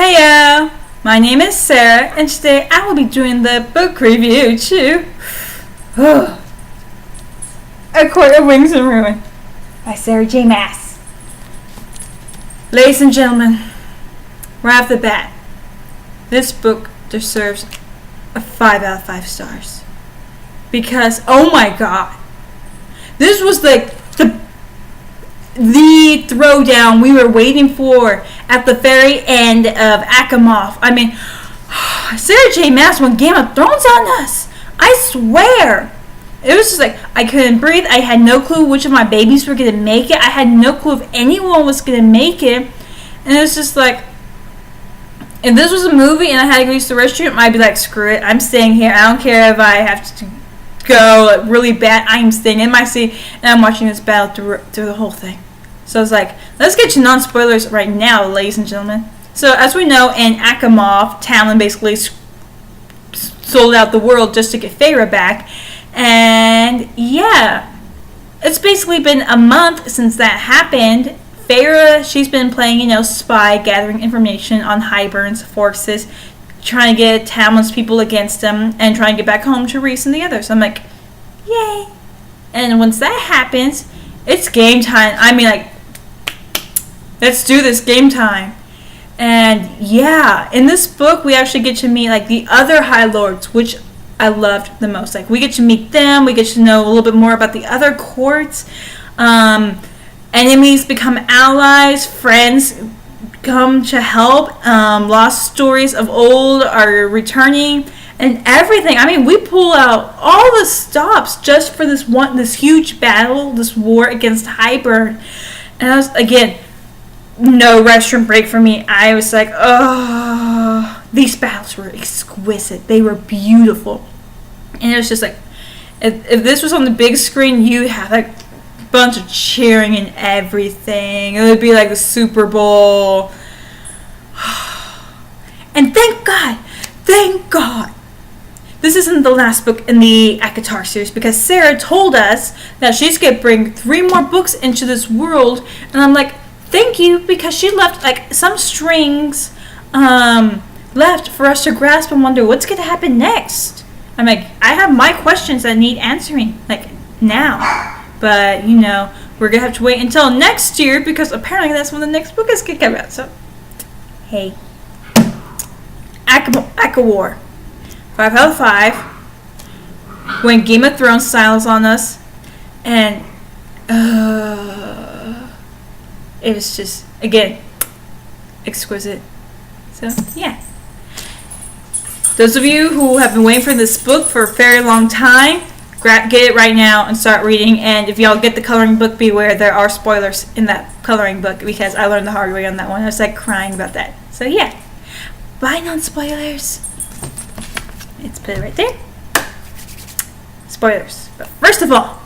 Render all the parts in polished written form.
Heyo! My name is Sarah, and today I will be doing the book review to A Court of Wings and Ruin by Sarah J. Maas. Ladies and gentlemen, right off the bat, this book deserves a 5 out of 5 stars. Because, oh my god, this was like the throwdown we were waiting for at the very end of Asimov. I mean, Sarah J. Maas went Game of Thrones on us. I swear. It was just like, I couldn't breathe. I had no clue which of my babies were going to make it. I had no clue if anyone was going to make it. And it was just like, if this was a movie and I had to go use the restroom, I'd be like, screw it. I'm staying here. I don't care if I have to go like, really bad. I'm staying in my seat and I'm watching this battle through the whole thing. So I was like, let's get to non-spoilers right now, ladies and gentlemen. So as we know, in Asimov, Talon basically sold out the world just to get Feyre back. And yeah, it's basically been a month since that happened. Feyre, she's been playing, spy, gathering information on Hybern's forces, trying to get Talon's people against them, and trying to get back home to Rhys and the others. I'm like, yay. And once that happens, it's game time. I mean, like, let's do this, game time. And yeah, in this book, we actually get to meet, like, the other High Lords, which I loved the most. Like, we get to meet them, we get to know a little bit more about the other courts. Enemies become allies, friends come to help, lost stories of old are returning, and everything. I mean, we pull out all the stops just for this huge battle, this war against Hybern. And I was, again, no restroom break for me. I was like, oh, these battles were exquisite. They were beautiful. And it was just like, if this was on the big screen, you have like a bunch of cheering and everything. It would be like the Super Bowl. And thank God, this isn't the last book in the ACOTAR series, because Sarah told us that she's going to bring 3 more books into this world. And I'm like, thank you, because she left like some strings left for us to grasp and wonder what's going to happen next. I'm like, I have my questions that need answering, like, now. But, we're going to have to wait until next year, because apparently that's when the next book is going to come out. So, hey. ACOWAR. 5 out of 5. When Game of Thrones styles on us. And, it was just, again, exquisite. So, yeah. Those of you who have been waiting for this book for a very long time, get it right now and start reading. And if y'all get the coloring book, beware, there are spoilers in that coloring book, because I learned the hard way on that one. I was like crying about that. So, yeah. Bye, non-spoilers. Let's put it right there. Spoilers. But first of all,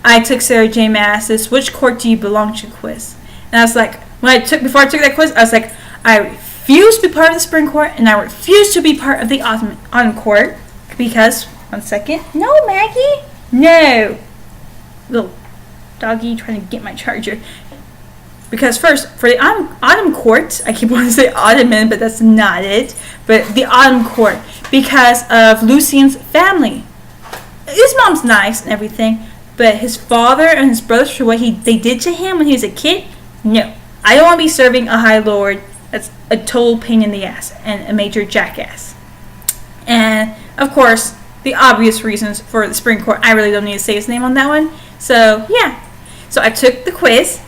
I took Sarah J. Maas's "Which Court Do You Belong To" quiz. And I was like, before I took that quiz, I was like, I refuse to be part of the Spring Court, and I refuse to be part of the Autumn Court, because, one second. No, Maggie. No. Little doggy trying to get my charger. Because first, for the Autumn Court, I keep wanting to say Ottoman, but that's not it. But the Autumn Court, because of Lucien's family. His mom's nice and everything, but his father and his brothers, for what they did to him when he was a kid, no. I don't want to be serving a High Lord that's a total pain in the ass and a major jackass. And, of course, the obvious reasons for the Spring Court, I really don't need to say his name on that one. So, yeah. So I took the quiz.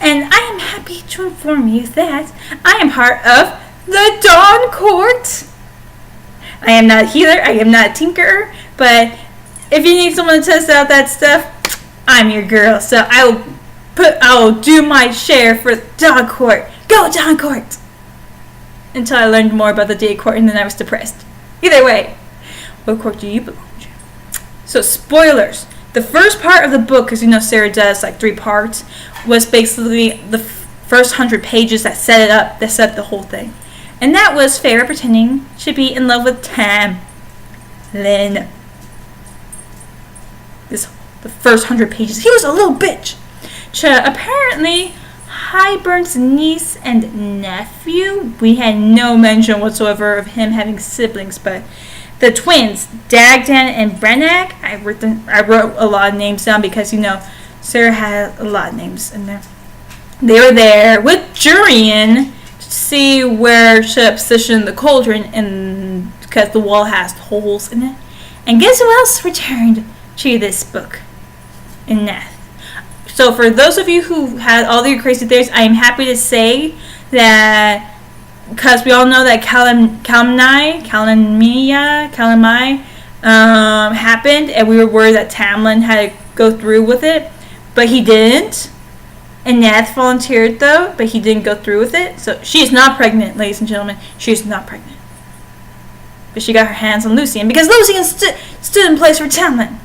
And I am happy to inform you that I am part of the Dawn Court. I am not a healer, I am not a tinkerer, but if you need someone to test out that stuff, I'm your girl. So I will do my share for Dawn Court. Go Dawn Court! Until I learned more about the Day Court, and then I was depressed. Either way, what court do you belong to? So, spoilers. The first part of the book, because Sarah does like 3 parts, was basically the first 100 pages that set it up, that set up the whole thing. And that was Feyre pretending to be in love with Tamlin. The first 100 pages. He was a little bitch. To apparently Hybern's niece and nephew. We had no mention whatsoever of him having siblings, but the twins, Dagdan and Branag, I wrote a lot of names down because, Sarah had a lot of names in there. They were there with Jurian to see where should position the cauldron, and because the wall has holes in it. And guess who else returned to this book? Neth. So for those of you who had all your crazy theories, I am happy to say that, because we all know that Calamai happened, and we were worried that Tamlin had to go through with it, but he didn't. And Neth volunteered though, but he didn't go through with it. So she is not pregnant, ladies and gentlemen. She is not pregnant. But she got her hands on Lucian because Lucian stood in place for Tamlin.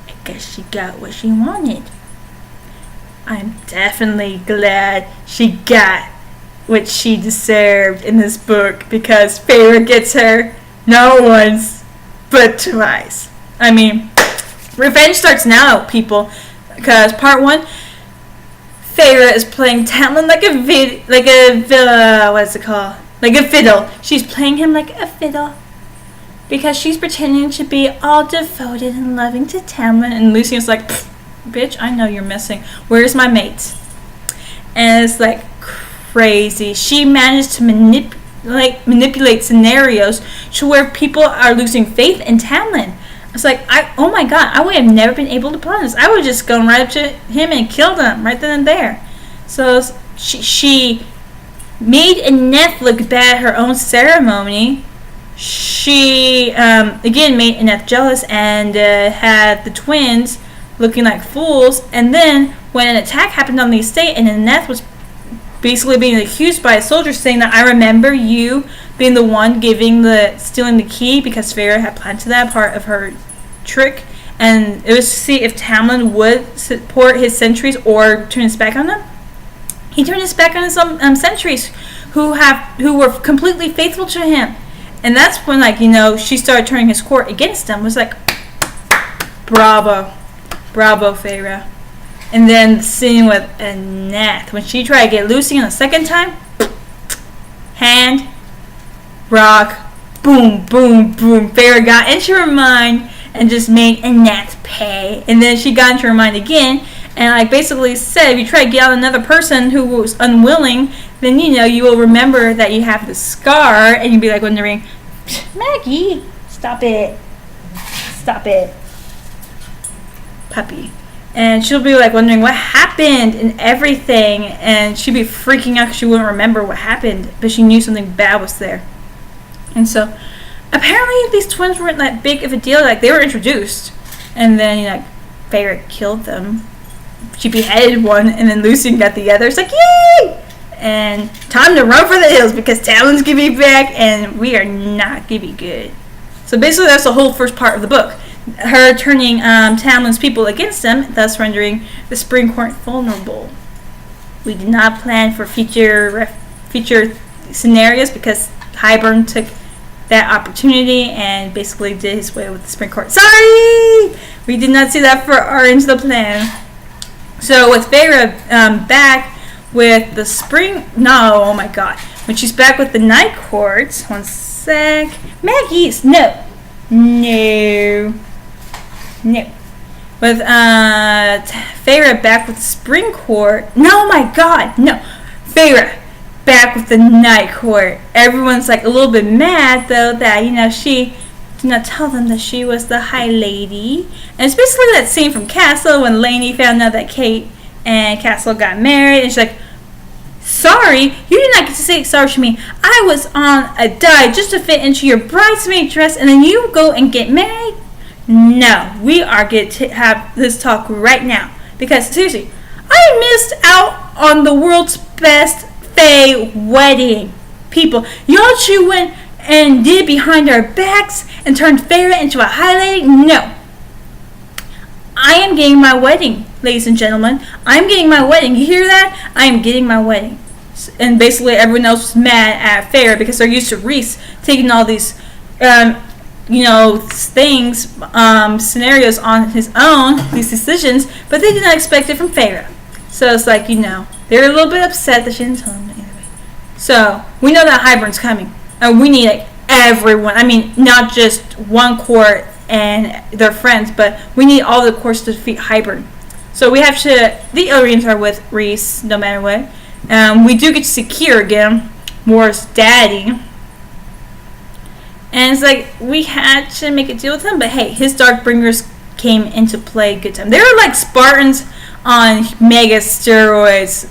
I guess she got what she wanted. I'm definitely glad she got what she deserved in this book, because Feyre gets her not once, but twice. I mean, revenge starts now, people. Because part 1, Feyre is playing Tamlin like a fiddle. She's playing him like a fiddle because she's pretending to be all devoted and loving to Tamlin, and Lucian's like, bitch, I know you're missing. Where's my mate? And it's like crazy. She managed to manipulate scenarios to where people are losing faith in Tamlin. It's like, oh my god, I would have never been able to plan this. I would have just gone right up to him and killed him right then and there. So she made Neth look bad at her own ceremony. She, again, made Neth jealous and had the twins looking like fools. And then when an attack happened on the estate and Neth was basically being accused by a soldier saying that, I remember you being the one stealing the key, because Feyre had planned to that part of her trick, and it was to see if Tamlin would support his sentries or turn his back on them. He turned his back on his sentries who were completely faithful to him, and that's when she started turning his court against him. It was like, bravo Feyre. And then the scene with Neth when she tried to get Lucian the second time, hand, rock, boom, boom, boom. Feyre got into her mind and just made Neth pay. And then she got into her mind again and basically said, if you try to get out another person who was unwilling, then you will remember that you have the scar, and you'll be wondering, Maggie, stop it, puppy. And she'll be wondering what happened and everything, and she'd be freaking out because she wouldn't remember what happened, but she knew something bad was there. And so apparently these twins weren't that big of a deal. They were introduced, and then Feyre killed them. She beheaded one, and then Lucian got the other. It's like, yay! And time to run for the hills because Talon's gonna be back, and we are not gonna be good. So basically that's the whole first part of the book. Her turning Tamlin's people against them, thus rendering the Spring Court vulnerable. We did not plan for future scenarios because Hybern took that opportunity and basically did his way with the Spring Court. Sorry! We did not see that far into the plan. So with Feyre back with the Spring... No, oh my god. When she's back with the Night Court... One sec. Maggie's... No. With Feyre back with the Spring Court. No, my god, no. Feyre back with the Night Court. Everyone's a little bit mad though that she did not tell them that she was the High Lady. And it's basically that scene from Castle when Lainey found out that Kate and Castle got married, and she's like, sorry, you did not get to say sorry to me. I was on a diet just to fit into your bridesmaid dress, and then you go and get married? No, we are going to have this talk right now. Because, seriously, I missed out on the world's best Fae wedding. People, y'all two went and did behind our backs and turned Feyre into a High Lady? No. I am getting my wedding, ladies and gentlemen. I'm getting my wedding. You hear that? I am getting my wedding. And basically everyone else was mad at Feyre because they're used to Rhys taking all these scenarios on his own, these decisions, but they did not expect it from Feyre. So it's like, they're a little bit upset that she didn't tell them anyway. So we know that Hybern's coming, and we need like everyone. I mean, not just one court and their friends, but we need all the courts to defeat Hybern. So we have to. The Illyrians are with Rhys, no matter what. We do get to see Kier again, Mor's daddy. And it's like, we had to make a deal with him, but hey, his Darkbringers came into play good time. They were like Spartans on mega steroids.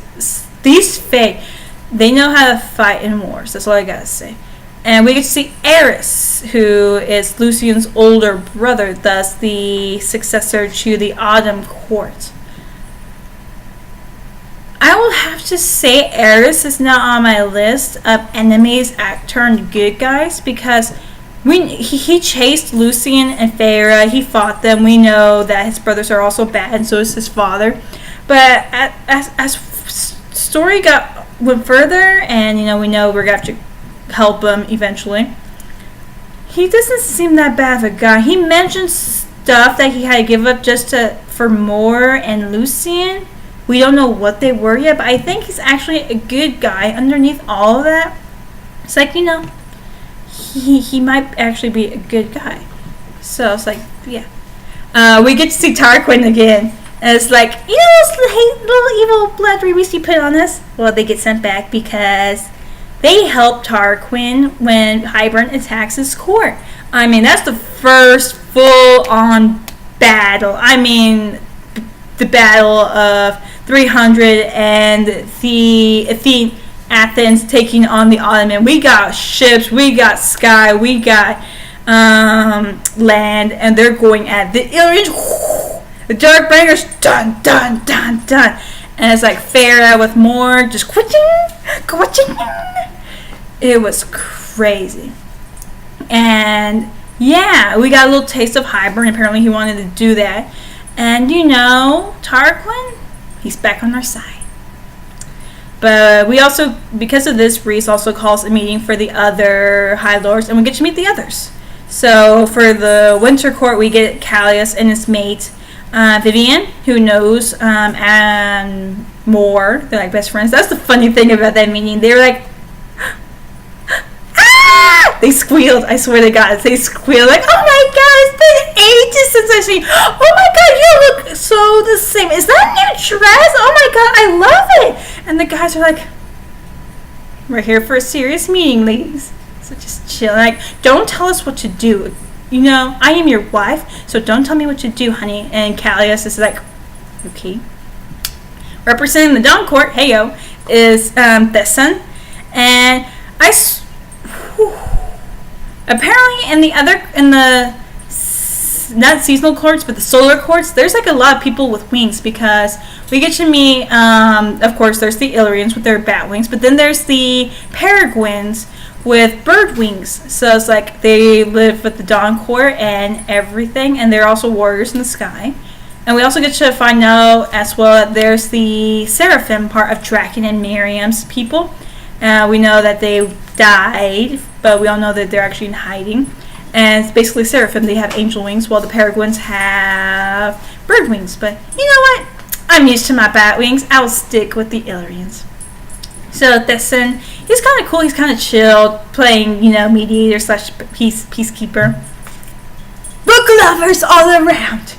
These Fae, they know how to fight in wars. That's all I gotta say. And we get to see Eris, who is Lucien's older brother, thus the successor to the Autumn Court. I will have to say Eris is not on my list of enemies turned good guys, because he chased Lucien and Feyre. He fought them. We know that his brothers are also bad, and so is his father. But as story went further, and we know we're going to have to help him eventually, he doesn't seem that bad of a guy. He mentioned stuff that he had to give up just for Mor and Lucien. We don't know what they were yet, but I think he's actually a good guy underneath all of that. It's like, he might actually be a good guy. So it's like, yeah. We get to see Tarquin again. And it's like, those little evil blood we put on us? Well, they get sent back because they helped Tarquin when Hybern attacks his court. I mean, that's the first full-on battle. I mean, the Battle of 300 and the Athens taking on the Ottoman. We got ships, we got sky, we got land, and they're going at the Illyrians. The Darkbringers, dun dun dun dun, and it's like Feyre with Mor just quitting. It was crazy, and yeah, we got a little taste of Hybern. Apparently, he wanted to do that, and Tarquin, he's back on our side. But we also, because of this, Rhys also calls a meeting for the other High Lords, and we get to meet the others. So for the Winter Court, we get Callias and his mate, Vivian, who knows, and Mor. They're like best friends. That's the funny thing about that meeting. They were like, ah! They squealed. I swear to God, they squealed like, oh my God, it's been ages since I've seen. Oh my God, you look so the same. Is that new dress? Oh my God, I love it. And the guys are like, we're here for a serious meeting, ladies. So just chill. Like, don't tell us what to do. I am your wife, so don't tell me what to do, honey. And Callias is like, okay. Representing the Dawn Court, heyo, is Thesson. And apparently in the not seasonal courts, but the solar courts, there's like a lot of people with wings, because we get to meet, of course, there's the Illyrians with their bat wings, but then there's the Peregrines with bird wings. So it's like they live with the Dawn Court and everything, and they're also warriors in the sky. And we also get to find out as well that there's the Seraphim part of Draken and Miriam's people. We know that they died, but we all know that they're actually in hiding. And it's basically Seraphim. They have angel wings, while the Peregrines have bird wings. But you know what? I'm used to my bat wings. I'll stick with the Illyrians. So Thesson, he's kind of cool. He's kind of chill, playing, mediator / peacekeeper. Book lovers all around.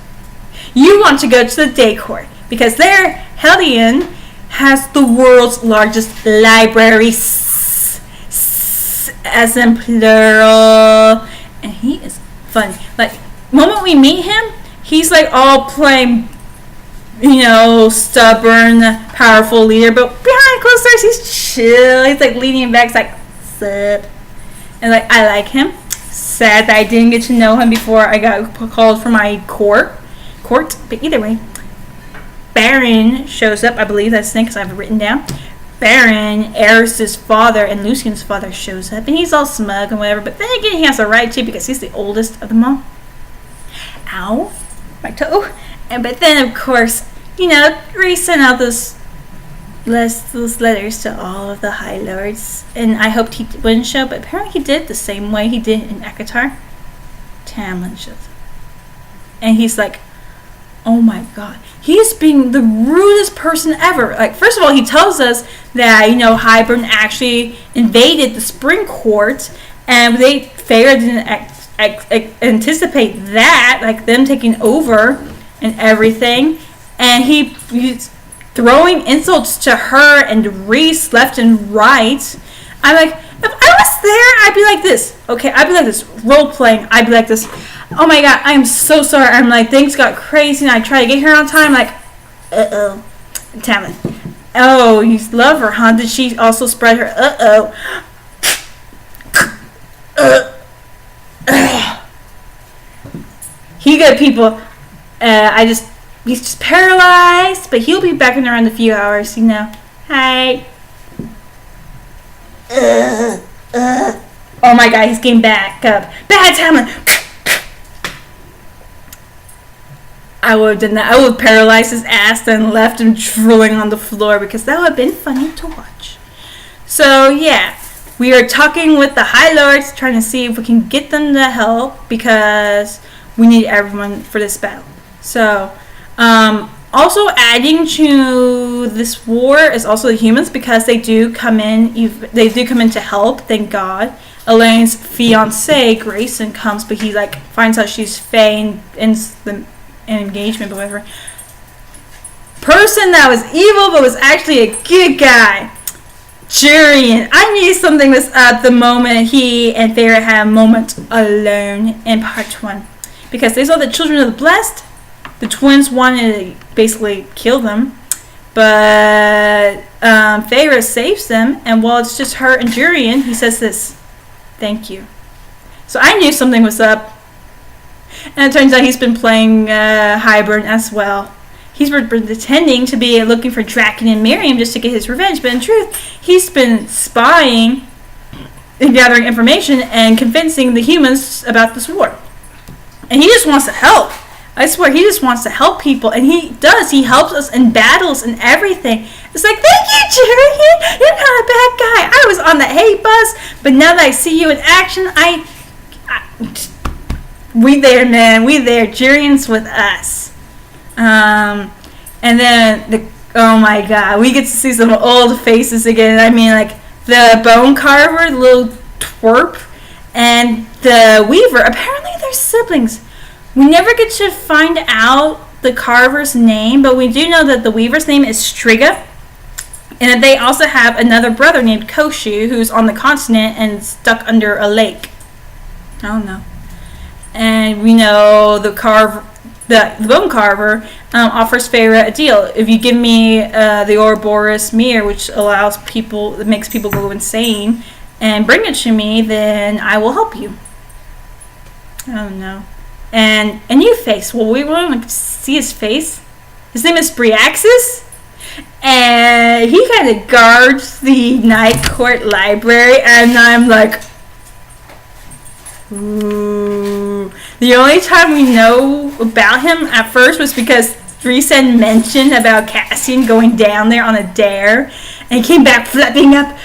You want to go to the Day Court because there, Hellion has the world's largest library, as in plural, and he is funny. Like, the moment we meet him, he's like all playing, stubborn, powerful leader, but behind closed doors, he's chill. He's like leaning back, he's like, sup? And like, I like him. Sad that I didn't get to know him before I got called for my court. But either way, Baron shows up. I believe that's the thing because I have it written down. Baron, Eris's father, and Lucien's father shows up, and he's all smug and whatever, but then again, he has a right to because he's the oldest of them all. Ow, my toe. But then, of course, Rhys sent out those letters to all of the High Lords, and I hoped he wouldn't show, but apparently he did the same way he did in ACOTAR. Tamlin shows up. And he's like, oh my god, he's being the rudest person ever. Like, first of all, he tells us that, Hybern actually invaded the Spring Court, and Feyre didn't anticipate that, like them taking over and everything. And he's throwing insults to her and Rhys left and right. I'm like, if I was there, I'd be like this. Okay, I'd be like this. Role playing, I'd be like this. Oh my god, I'm so sorry. I'm like, things got crazy and I try to get here on time. Like, Tamlin. Oh, you love her, huh? Did she also spread her? He good, people. He's just paralyzed, but he'll be back in around a few hours, Hi. Oh my god, he's getting back up. Bad Tamlin. I would have done that. I would have paralyzed his ass and left him drooling on the floor because that would have been funny to watch. So yeah, we are talking with the High Lords, trying to see if we can get them to help because we need everyone for this battle. So, also adding to this war is also the humans because they do come in. They do come in to help. Thank God. Elaine's fiance Grayson comes, but he finds out she's Fae and ends the engagement, but whatever. Person that was evil but was actually a good guy. Jurian. I knew something was up the moment he and Feyre had a moment alone in part 1. Because they saw the children of the blessed. The twins wanted to basically kill them. But Feyre saves them. And while it's just her and Jurian, he says this. Thank you. So I knew something was up. And it turns out he's been playing Hybern as well. He's been pretending to be looking for Draken and Miriam just to get his revenge. But in truth, he's been spying and gathering information and convincing the humans about this war. And he just wants to help. I swear, he just wants to help people. And he does. He helps us in battles and everything. It's like, thank you, Jurian. You're not a bad guy. I was on the hate bus. But now that I see you in action, we there, man. We there. Jurian's with us. And then, oh my god. We get to see some old faces again. I mean, the Bone Carver, the little twerp, and the Weaver. Apparently, they're siblings. We never get to find out the Carver's name, but we do know that the Weaver's name is Striga, and that they also have another brother named Koshu, who's on the continent and stuck under a lake. I don't know. And we know the Bone Carver offers Feyre a deal. If you give me the Ouroboros mirror, which makes people go insane, and bring it to me, then I will help you. I don't know. And a new face. Well, we want to see his face. His name is Bryaxis. And he kind of guards the Night Court library. And I'm like, ooh. The only time we know about him at first was because Rhys mentioned about Cassian going down there on a dare. And he came back flapping up.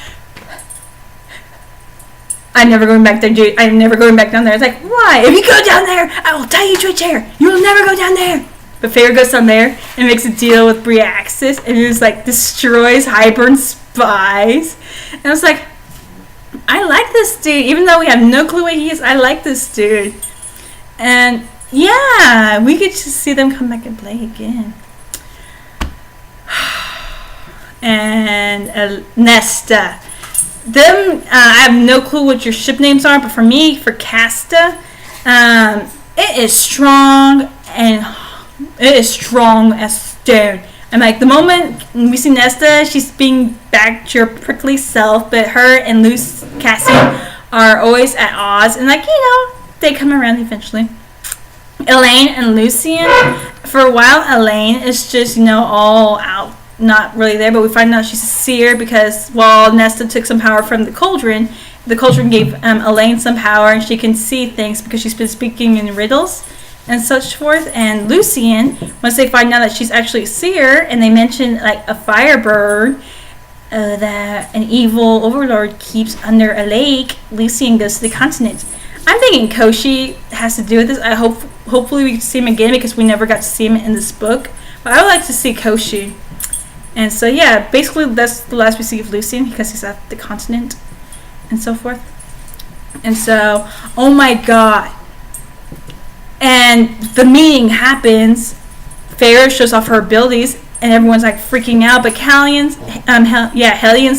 I'm never going back there, dude. I'm never going back down there. It's like, why? If you go down there, I will tie you to a chair. You will never go down there. But Feyre goes down there and makes a deal with Bryaxis, and it destroys Hybern's spies. And I was like, I like this dude. Even though we have no clue what he is, I like this dude. And yeah, we get to see them come back and play again. And Nesta. I have no clue what your ship names are, but for me, for Casta, it is strong, and it is strong as stone. And the moment we see Nesta, she's being back to her prickly self, but her and Cassie are always at odds, and they come around eventually. Elaine and Lucien, for a while, Elaine is just, all out. Not really there, but we find out she's a seer because while Nesta took some power from the cauldron gave Elaine some power, and she can see things because she's been speaking in riddles and such forth. And Lucien, once they find out that she's actually a seer, and they mention a firebird that an evil overlord keeps under a lake, Lucien goes to the continent. I'm thinking Koshi has to do with this. I hope hopefully we get to see him again because we never got to see him in this book. But I would like to see Koshi. And so yeah, basically that's the last we see of Lucien because he's at the continent and so forth. And so, oh my god. And the meeting happens. Feyre shows off her abilities and everyone's like freaking out. But Hellion's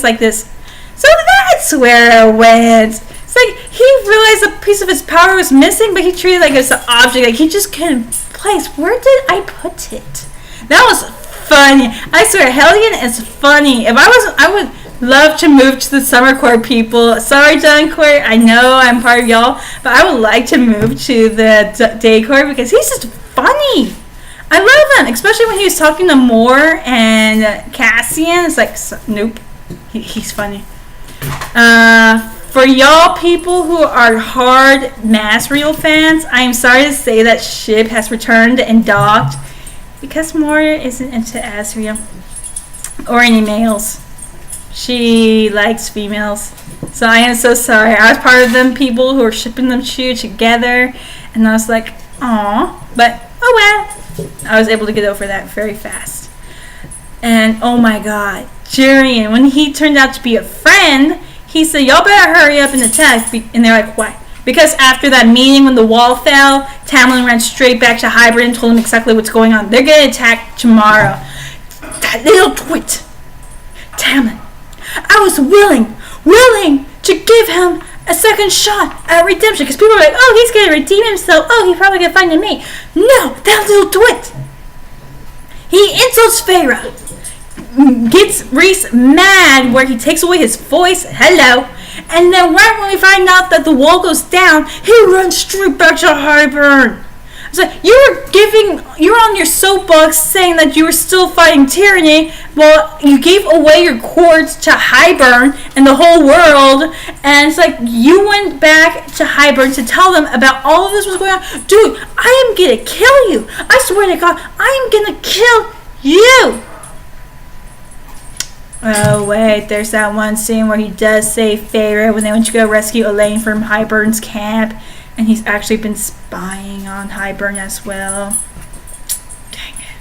like this. So that's where it went. It's like he realized a piece of his power was missing, but he treated it like it's an object. Like he just couldn't place. Where did I put it? That was funny. I swear, Hellion is funny. If I wasn't, I would love to move to the summer court, people. Sorry, John Court. I know I'm part of y'all, but I would like to move to the day court because he's just funny. I love him, especially when he was talking to Moore and Cassian. It's like, nope, he's funny. For y'all people who are hard Masriel fans, I am sorry to say that Ship has returned and docked because Moira isn't into Asriel or any males. She likes females. So I am so sorry. I was part of them people who were shipping them two together, and I was like, aw. But oh well. I was able to get over that very fast. And oh my god, Jurian, when he turned out to be a friend, he said, y'all better hurry up and attack. And they're like, why? Because after that meeting when the wall fell, Tamlin ran straight back to Hybrid and told him exactly what's going on. They're going to attack tomorrow. That little twit. Tamlin. I was willing to give him a second shot at redemption. Because people are like, oh, he's going to redeem himself. Oh, he's probably going to find a mate. No, that little twit. He insults Feyre. Gets Rhys mad where he takes away his voice. Hello. And then right when we find out that the wall goes down, he runs straight back to Hybern. It's like, you're on your soapbox saying that you were still fighting tyranny. Well, you gave away your cords to Hybern and the whole world. And it's like, you went back to Hybern to tell them about all of this was going on. Dude, I am going to kill you. I swear to God, I am going to kill you. Oh wait, there's that one scene where he does save Feyre when they went to go rescue Elaine from Hybern's camp, and he's actually been spying on Hybern as well. Dang it.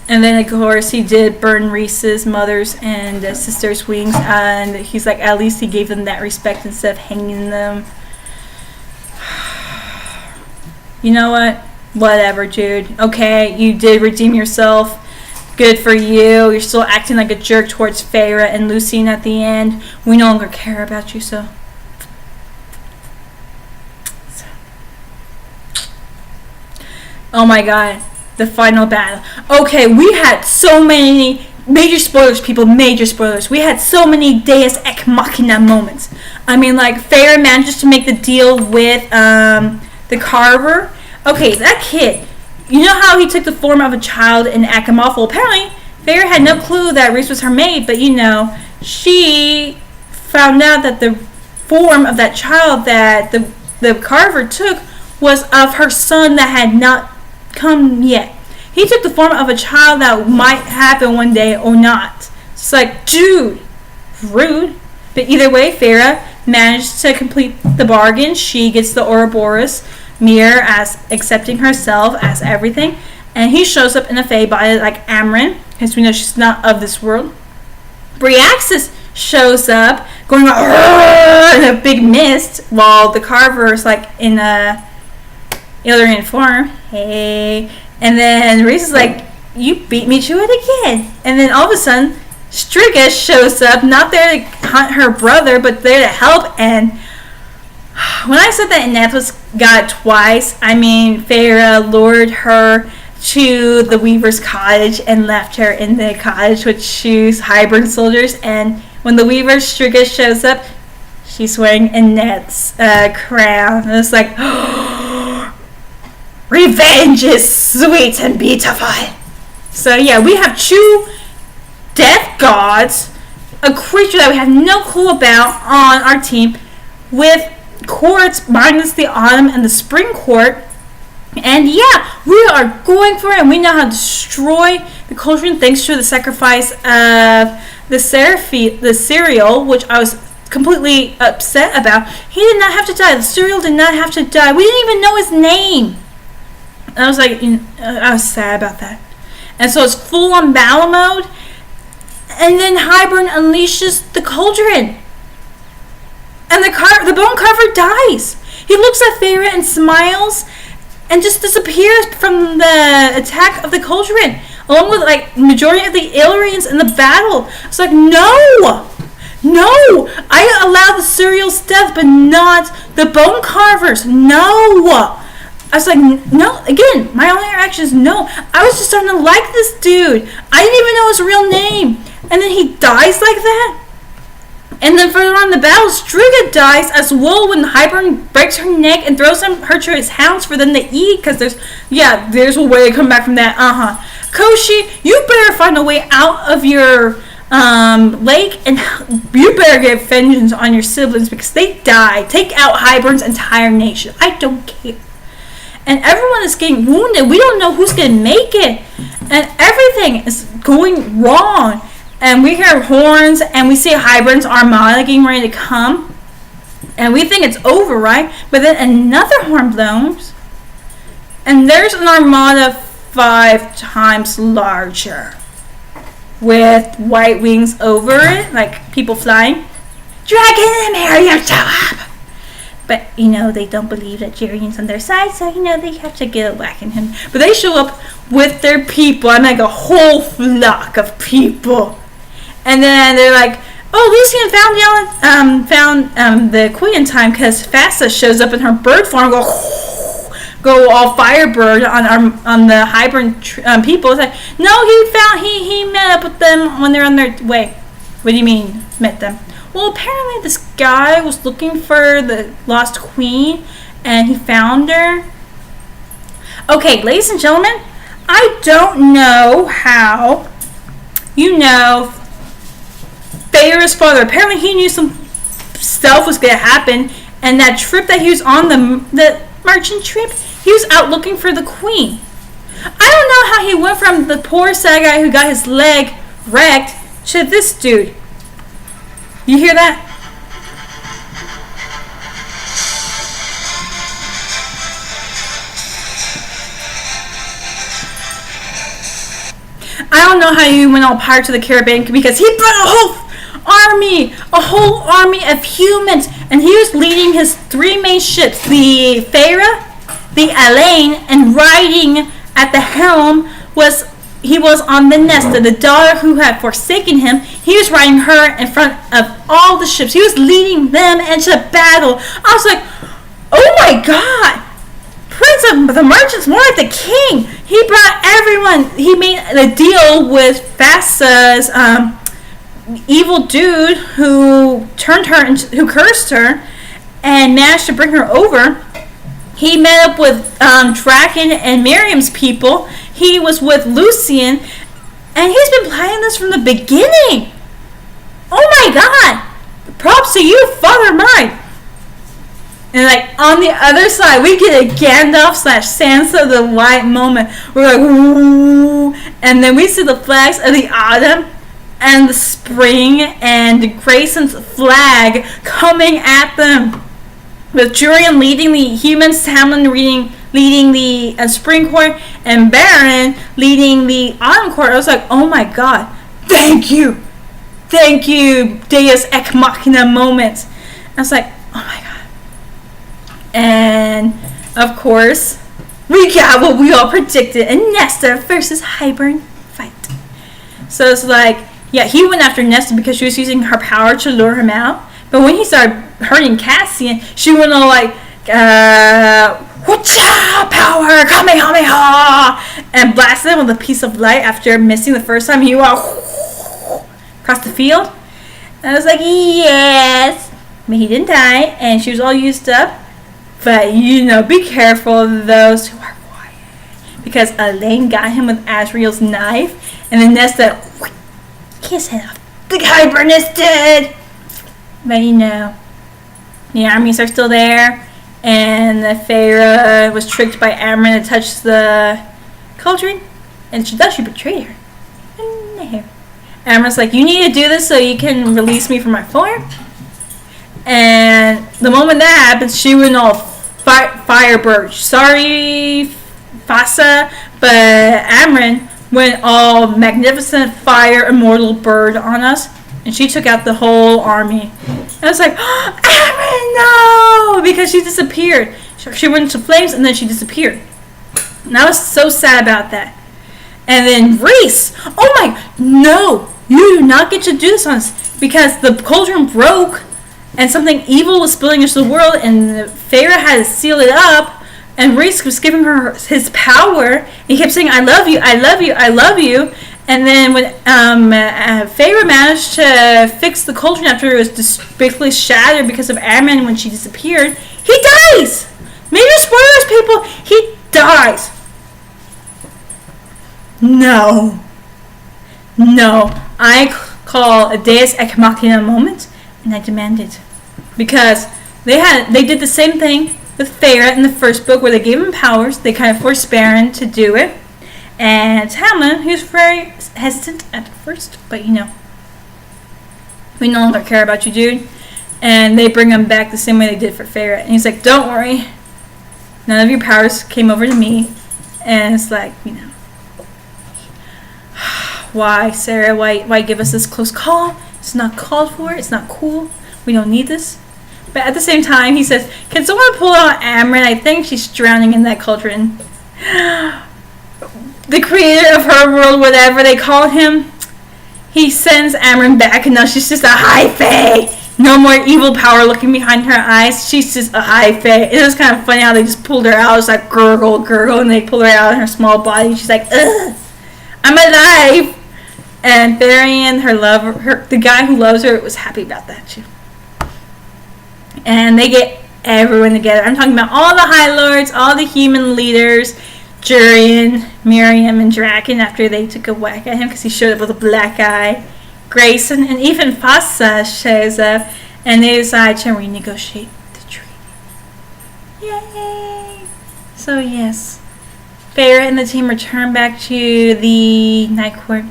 And then of course he did burn Rhys's mother's and sister's wings, and he's like, at least he gave them that respect instead of hanging them. You know what? Whatever, dude. Okay, you did redeem yourself. Good for you. You're still acting like a jerk towards Feyre and Lucien at the end. We no longer care about you, so. Oh my god. The final battle. Okay, we had so many major spoilers, people. Major spoilers. We had so many Deus Ex Machina moments. I mean, like, Feyre manages to make the deal with the Carver. Okay, that kid. You know how he took the form of a child in Achemoth? Well, apparently, Feyre had no clue that Rhys was her mate, but you know, she found out that the form of that child that the Carver took was of her son that had not come yet. He took the form of a child that might happen one day or not. It's like, dude, rude. But either way, Feyre managed to complete the bargain. She gets the Ouroboros mirror as accepting herself as everything, and he shows up in a Fae body like Amren, because we know she's not of this world. Bryaxis shows up going in a big mist, while the Carver is like in a Illyrian form. Hey, and then Rhys is like, you beat me to it again. And then all of a sudden Striga shows up, not there to hunt her brother, but there to help. And when I said that Inathos got it twice, I mean, Feyre lured her to the Weaver's cottage and left her in the cottage with shoes, Hybern soldiers. And when the Weaver's Striga shows up, she's wearing Annette's crown. And it's like, oh, revenge is sweet and beautiful. So yeah, we have two death gods, a creature that we have no clue about on our team, with courts minus the autumn and the spring court. And yeah, we are going for it, and we know how to destroy the cauldron thanks to the sacrifice of the cereal, which I was completely upset about. He did not have to die. The cereal did not have to die. We didn't even know his name. And I was like, I was sad about that. And so it's full on battle mode. And then Hybern unleashes the cauldron. And the bone carver dies. He looks at Feyre and smiles and just disappears from the attack of the cauldron, along with like majority of the Illyrians in the battle. It's like, no! I allow the Suriel's death, but not the bone carvers. No! I was like, no. Again, my only reaction is no. I was just starting to like this dude. I didn't even know his real name. And then he dies like that. And then further on in the battle, Striga dies as well when Hybern breaks her neck and throws her to his hounds for them to eat. Because there's a way to come back from that. Koshi, you better find a way out of your lake, and you better get vengeance on your siblings because they died. Take out Hybern's entire nation. I don't care. And everyone is getting wounded. We don't know who's going to make it. And everything is going wrong. And we hear horns, and we see Hybern's armada getting ready to come. And we think it's over, right? But then another horn blows. And there's an armada 5 times larger. With white wings over it, like people flying. Dragon and Miriam show up! But, they don't believe that Jyrion's on their side, so, they have to get a whack in him. But they show up with their people, and like a whole flock of people. And then they're like, oh, Lucian found the queen in time because Fassa shows up in her bird form, go all firebird on the Hybern people. It's like, no, he met up with them when they're on their way. What do you mean, met them? Well, apparently this guy was looking for the lost queen, and he found her. Okay, ladies and gentlemen, I don't know how Feyre's father. Apparently he knew some stuff was going to happen, and that trip that he was on, the merchant trip, he was out looking for the queen. I don't know how he went from the poor sad guy who got his leg wrecked to this dude. You hear that? I don't know how you went all Pirates of the Caribbean because he brought a whole army of humans, and he was leading his 3 main ships, the Feyre, the Elaine, and riding at the helm was on the Nesta, the daughter who had forsaken him. He was riding her in front of all the ships. He was leading them into battle. I was like, oh my god, Prince of the Merchants, more like the king. He brought everyone. He made a deal with Fassa's evil dude who who cursed her and managed to bring her over. He met up with Draken and Miriam's people. He was with Lucian, and he's been playing this from the beginning. Oh my god! Props to you, Father Mine. And like on the other side, we get a Gandalf / Sansa the White moment. We're like, ooh, and then we see the flags of the autumn and the spring and Grayson's flag coming at them. With Jurian leading the humans, Tamlin leading the Spring Court, and Baron leading the Autumn Court. I was like, oh my god, thank you, Deus Ex Machina moment. I was like, oh my god. And of course, we got what we all predicted: a Nesta versus Hybern fight. So it's like, yeah, he went after Nesta because she was using her power to lure him out. But when he started hurting Cassian, she went all like, Whatcha power, Kamehameha, and blasted him with a piece of light after missing the first time. He went across the field. And I was like, yes. But he didn't die, and she was all used up. But, be careful of those who are quiet. Because Elaine got him with Asriel's knife, and then Nesta kiss him off. The Hybern is dead! But the armies are still there, and the Feyre was tricked by Amren to touch the cauldron, and she betrayed her. No. Amren's like, you need to do this so you can release me from my form. And the moment that happens, she went all firebird. Sorry, Fasa, but Amren went all magnificent fire immortal bird on us, and she took out the whole army. I was like, oh, Amren, no! Because she disappeared. She went into flames and then she disappeared. And I was so sad about that. And then Rhys, oh my, no! You do not get to do this on us, because the cauldron broke and something evil was spilling into the world, and Feyre had to seal it up, and Rhys was giving her his power, and he kept saying, I love you, I love you, I love you. And then when Feyre managed to fix the cauldron after it was basically shattered because of Amren when she disappeared, he dies! Major spoilers, people! He dies! No. I call a Deus Ex Machina moment, and I demand it. Because they did the same thing with Feyre in the first book, where they gave him powers. They kind of forced Baron to do it. And Tamlin, he was very hesitant at first, but we no longer care about you, dude. And they bring him back the same way they did for Feyre. And he's like, don't worry. None of your powers came over to me. And it's like, why, Sarah? Why give us this close call? It's not called for. It's not cool. We don't need this. But at the same time, he says, can someone pull out Amren? I think she's drowning in that cauldron. The creator of her world, whatever they call him, he sends Amren back, and now she's just a high fae. No more evil power looking behind her eyes. She's just a high fae. It was kind of funny how they just pulled her out. It's like gurgle, and they pull her out in her small body. She's like, ugh, I'm alive. And Varian, the guy who loves her, was happy about that too. And they get everyone together. I'm talking about all the High Lords, all the human leaders, Jurian, Miriam, and Draken, after they took a whack at him because he showed up with a black eye. Grayson and even Fasa shows up, and they decide to renegotiate the treaty. Yay! So yes, Feyre and the team return back to the Night Court.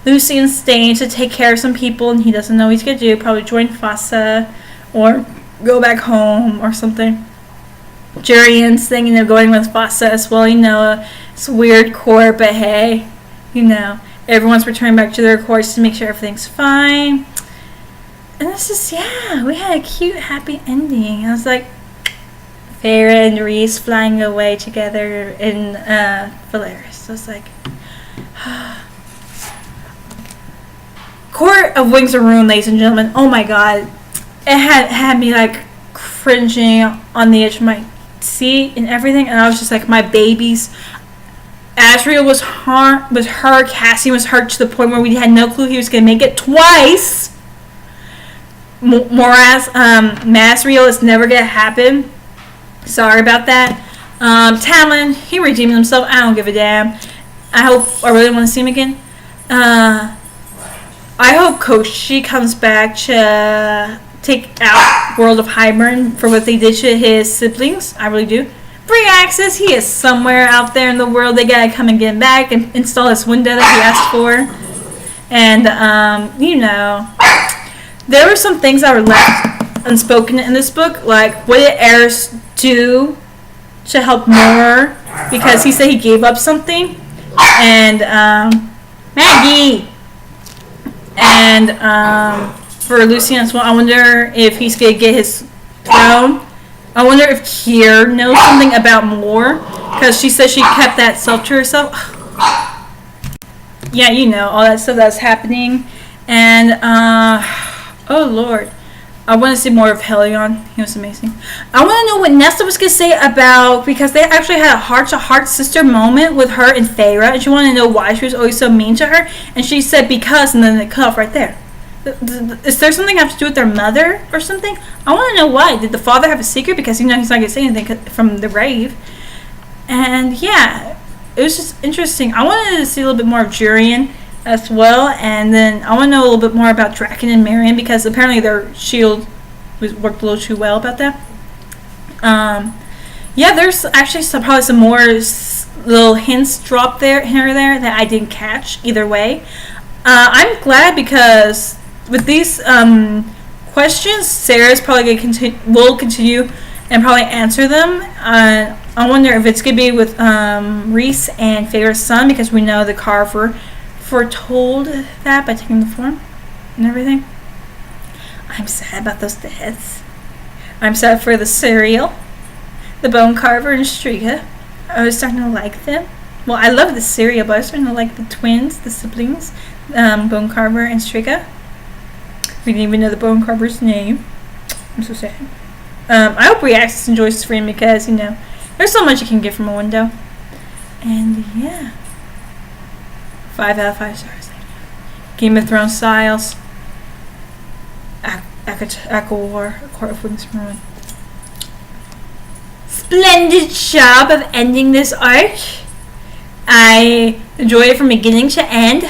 Lucien's staying to take care of some people, and he doesn't know what he's going to do. Probably join Fasa or go back home or something. Jurian's thinking of going with Fasa as well. It's a weird court, but hey, everyone's returning back to their courts to make sure everything's fine. And this is, we had a cute, happy ending. I was like, Feyre and Rhys flying away together in Velaris. I was like, Court of Wings of Ruin, ladies and gentlemen. Oh my god. It had me like cringing on the edge of my seat and everything, and I was just like, my babies. Asriel was hurt. Cassian was hurt to the point where we had no clue he was going to make it twice. Masriel is never going to happen. Sorry about that. Tamlin, he redeemed himself. I don't give a damn. I really want to see him again. I hope Koshi comes back to take out World of Hybern for what they did to his siblings. I really do. Bryaxis, he is somewhere out there in the world. They gotta come and get him back and install this window that he asked for. And, there were some things that were left unspoken in this book. Like, what did Eris do to help Mor? Because he said he gave up something. And, Maggie! And, for Lucien as well, I wonder if he's gonna get his throne. I wonder if Kier knows something about Mor, because she said she kept that self to herself. Yeah, all that stuff that's happening. And, oh lord. I want to see more of Helion. He was amazing. I want to know what Nesta was going to say about, because they actually had a heart-to-heart sister moment with her and Feyre, and she wanted to know why she was always so mean to her, and she said because, and then it cut off right there. Is there something have to do with their mother or something? I want to know why. Did the father have a secret? Because he's not going to say anything from the rave. And yeah, it was just interesting. I wanted to see a little bit more of Jurian as well, and then I want to know a little bit more about Draken and Marion, because apparently their shield worked a little too well about that. Yeah, there's actually probably some more little hints dropped here or there that I didn't catch either way. I'm glad, because with these questions, Sarah's probably will continue and probably answer them. I wonder if it's going to be with Reese and Favor's son, because we know the Carver foretold that by taking the form and everything. I'm sad about those deaths. I'm sad for the cereal, the Bone Carver and Striga. I was starting to like them. Well, I love the cereal, but I was starting to like the twins, the siblings, Bone Carver and Striga. We didn't even know the Bone Carver's name. I'm so sad. I hope Reaxis enjoys this stream, because, you know, there's so much you can get from a window. And yeah. 5 out of 5 stars. Game of Thrones styles. Aqua War, A Court of Wings Ruin. Splendid job of ending this arc. I enjoyed it from beginning to end.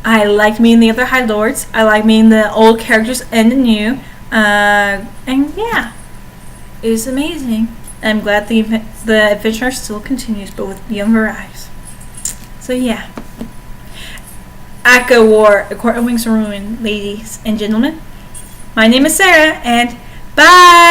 I liked meeting the other High Lords. I liked meeting the old characters and the new. And yeah, it was amazing. I'm glad the adventure still continues, but with younger eyes. So yeah. Aqua War, A Court of Wings Ruin, ladies and gentlemen. My name is Sarah, and bye!